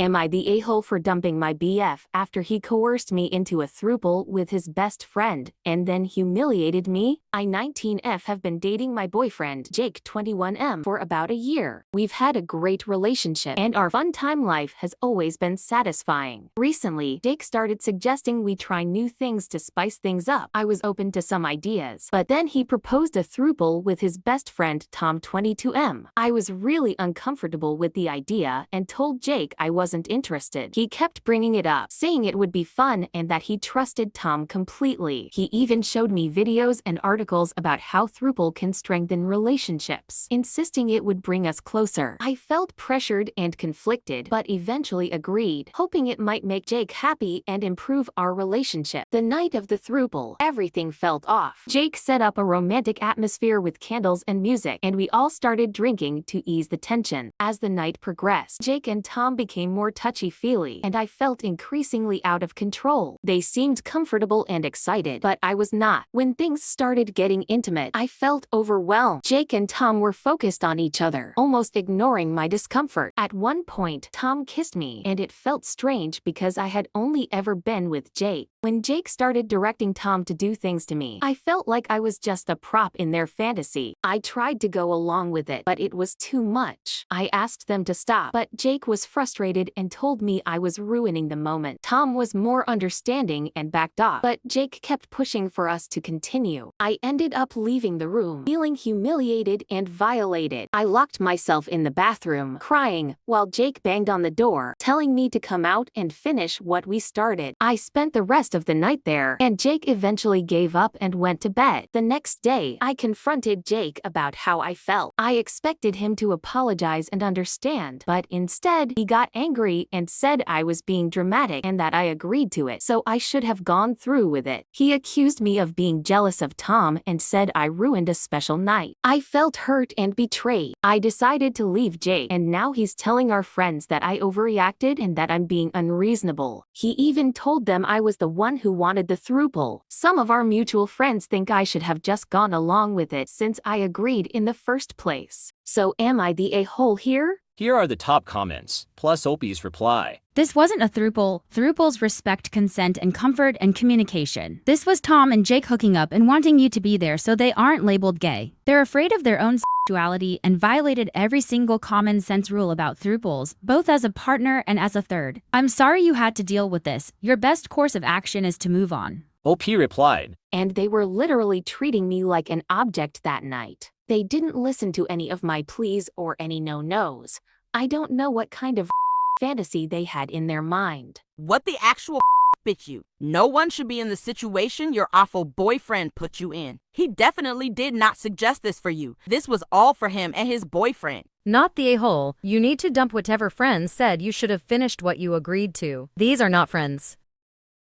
Am I the a-hole for dumping my BF after he coerced me into a thruple with his best friend and then humiliated me? I 19F have been dating my boyfriend Jake 21M for about a year. We've had a great relationship and our fun time life has always been satisfying. Recently, Jake started suggesting we try new things to spice things up. I was open to some ideas, but then he proposed a thruple with his best friend Tom 22M. I was really uncomfortable with the idea and told Jake I wasn't interested. He kept bringing it up, saying it would be fun and that he trusted Tom completely. He even showed me videos and articles about how thruple can strengthen relationships, insisting it would bring us closer. I felt pressured and conflicted, but eventually agreed, hoping it might make Jake happy and improve our relationship. The night of the thruple, everything felt off. Jake set up a romantic atmosphere with candles and music, and we all started drinking to ease the tension. As the night progressed, Jake and Tom became more touchy-feely, and I felt increasingly out of control. They seemed comfortable and excited, but I was not. When things started getting intimate, I felt overwhelmed. Jake and Tom were focused on each other, almost ignoring my discomfort. At one point, Tom kissed me, and it felt strange because I had only ever been with Jake. When Jake started directing Tom to do things to me, I felt like I was just a prop in their fantasy. I tried to go along with it, but it was too much. I asked them to stop, but Jake was frustrated and told me I was ruining the moment. Tom was more understanding and backed off, but Jake kept pushing for us to continue. I ended up leaving the room, feeling humiliated and violated. I locked myself in the bathroom, crying, while Jake banged on the door, telling me to come out and finish what we started. I spent the rest of the night there, and Jake eventually gave up and went to bed. The next day, I confronted Jake about how I felt. I expected him to apologize and understand, but instead, he got angry and said I was being dramatic and that I agreed to it, so I should have gone through with it. He accused me of being jealous of Tom and said I ruined a special night. I felt hurt and betrayed. I decided to leave Jake, and now he's telling our friends that I overreacted and that I'm being unreasonable. He even told them I was the one who wanted the thruple. Some of our mutual friends think I should have just gone along with it since I agreed in the first place. So am I the a-hole here? Here are the top comments, plus Opie's reply. This wasn't a thruple. Thruples respect consent and comfort and communication. This was Tom and Jake hooking up and wanting you to be there so they aren't labeled gay. They're afraid of their own sexuality and violated every single common sense rule about thruples, both as a partner and as a third. I'm sorry you had to deal with this. Your best course of action is to move on. OP replied. And they were literally treating me like an object that night. They didn't listen to any of my pleas or any no-nos. I don't know what kind of fantasy they had in their mind. What the actual bitch you? No one should be in the situation your awful boyfriend put you in. He definitely did not suggest this for you. This was all for him and his boyfriend. Not the a-hole. You need to dump whatever friends said you should have finished what you agreed to. These are not friends.